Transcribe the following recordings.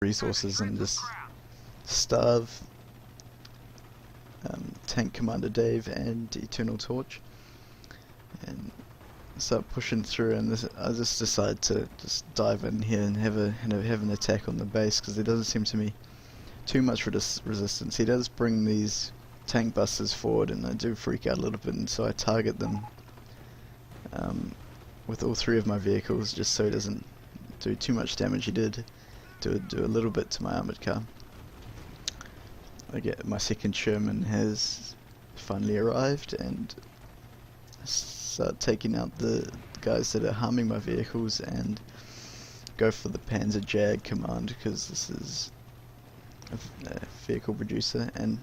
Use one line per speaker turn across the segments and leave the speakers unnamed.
resources and just starve Tankcommanderdave and Eternal Torch and start pushing through. And I just decide to just dive in here and have an attack on the base, because there doesn't seem to be too much resistance. He does bring these tank busters forward, and I do freak out a little bit, and so I target them with all three of my vehicles, just so he doesn't do too much damage. He did do a little bit to my armoured car. I get my second Sherman has finally arrived, and start taking out the guys that are harming my vehicles, and go for the Panzer Jag command, because this is a vehicle producer. And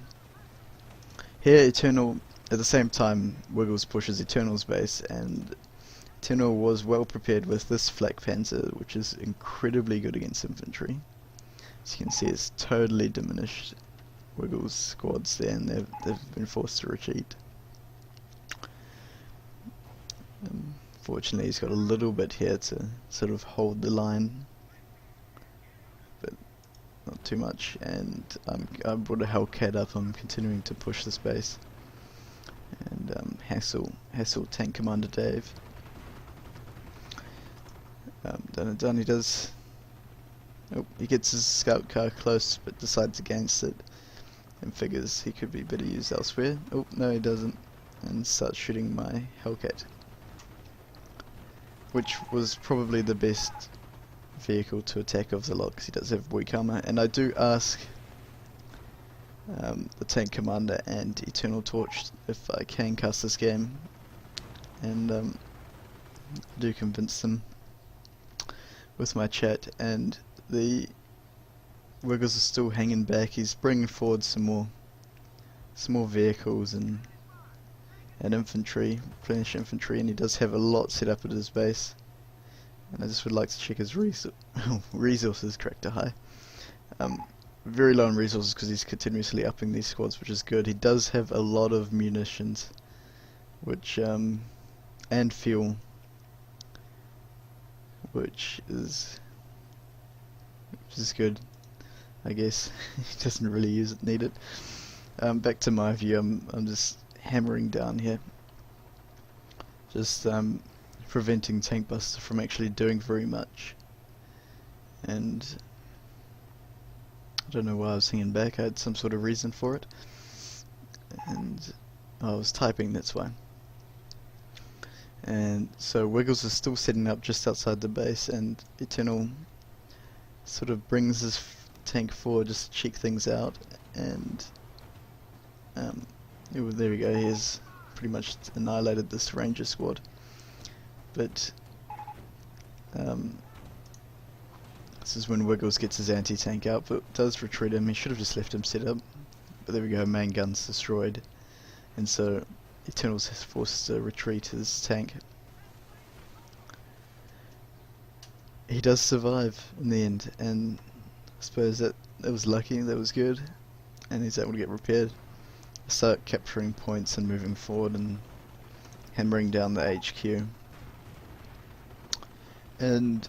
here Eternal at the same time Wiggles pushes Eternal's base, and Eternal was well prepared with this Flak Panzer, which is incredibly good against infantry. As you can see, it's totally diminished Wiggles' squads there, and they've been forced to retreat. Fortunately, he's got a little bit here to sort of hold the line, but not too much. And I brought a Hellcat up. I'm continuing to push this base and hassle Tankcommanderdave. Done. He does. Oh, he gets his scout car close, but decides against it, and figures he could be better used elsewhere. Oh no, he doesn't, and starts shooting my Hellcat, which was probably the best vehicle to attack of the lot, because he does have weak armor. And I do ask the Tank Commander and Eternal Torch if I can cast this game, and I do convince them with my chat, and the Wiggles are still hanging back. He's bringing forward some more vehicles and infantry, replenish infantry, and he does have a lot set up at his base. And I just would like to check his resources, character high. Very low on resources because he's continuously upping these squads, which is good. He does have a lot of munitions, which and fuel, which is good, I guess. He doesn't really need it. Back to my view, I'm just hammering down here, just preventing Tank Buster from actually doing very much. And I don't know why I was hanging back. I had some sort of reason for it, and I was typing, that's why. And so Wiggles is still setting up just outside the base, and Eternal sort of brings his tank forward just to check things out. And there we go, he has pretty much annihilated this Ranger squad. But this is when Wiggles gets his anti-tank out, but does retreat him. He should have just left him set up, but there we go, main gun's destroyed, and so Eternal's forced to retreat his tank. He does survive in the end, and I suppose that was lucky, that was good, and he's able to get repaired. Start capturing points and moving forward and hammering down the HQ. And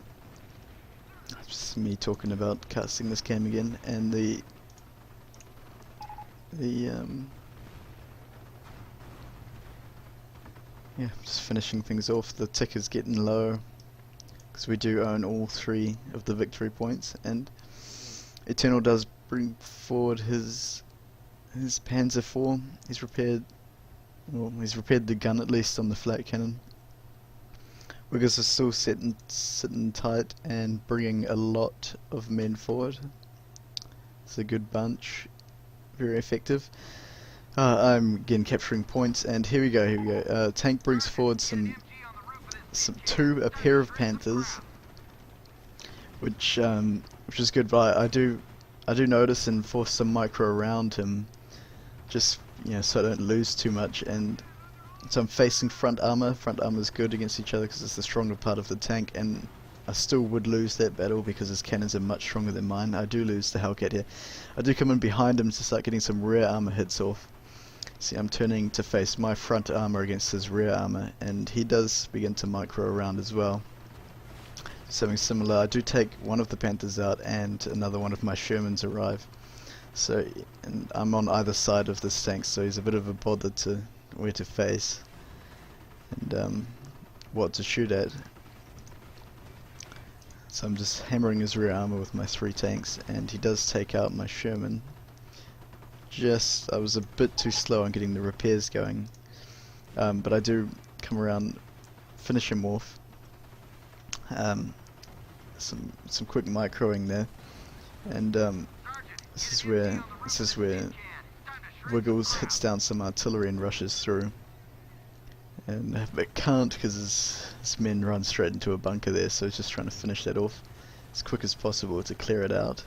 just me talking about casting this game again, and yeah, just finishing things off. The tick is getting low because we do own all three of the victory points, and Eternal does bring forward his Panzer IV. He's repaired the gun, at least on the flat cannon. Wiggles is still sitting tight and bringing a lot of men forward. It's a good bunch, very effective. I'm again capturing points, and here we go. Tank brings forward a pair of Panthers, which is good. But I do notice and force some micro around him, just so I don't lose too much. And so I'm facing front armor. Front armor is good against each other because it's the stronger part of the tank, and I still would lose that battle because his cannons are much stronger than mine. I do lose the Hellcat here. I do come in behind him to start getting some rear armor hits off. See, I'm turning to face my front armor against his rear armor, and he does begin to micro around as well. something similar. I do take one of the Panthers out and another one of my Shermans arrive. So, and I'm on either side of this tank, so he's a bit of a bother to where to face and what to shoot at. So I'm just hammering his rear armor with my 3 tanks, and he does take out my Sherman. I was a bit too slow on getting the repairs going, but I do come around, finish him off. Some quick microing there, and this is where Wiggles hits down some artillery and rushes through, and but can't because his men run straight into a bunker there, so he's just trying to finish that off as quick as possible to clear it out.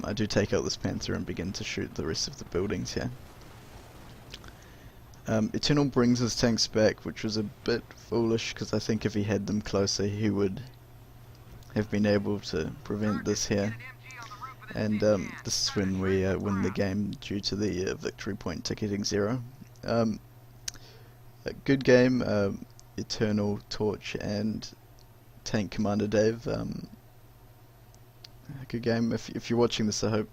I do take out this Panther and begin to shoot the rest of the buildings here. Eternal brings his tanks back, which was a bit foolish because I think if he had them closer he would have been able to prevent this here. And this is when we win the game due to the victory point ticketing 0. A good game, Eternal, Torch and Tankcommanderdave. A good game. If you're watching this, I hope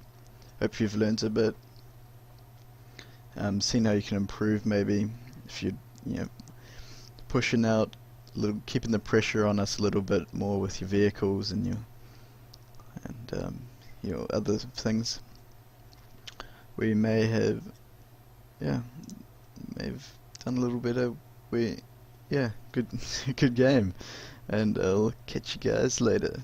you've learned a bit. Seen how you can improve maybe if you pushing out, keeping the pressure on us a little bit more with your vehicles and your other things. We may have done a little better. Good good game, and I'll catch you guys later.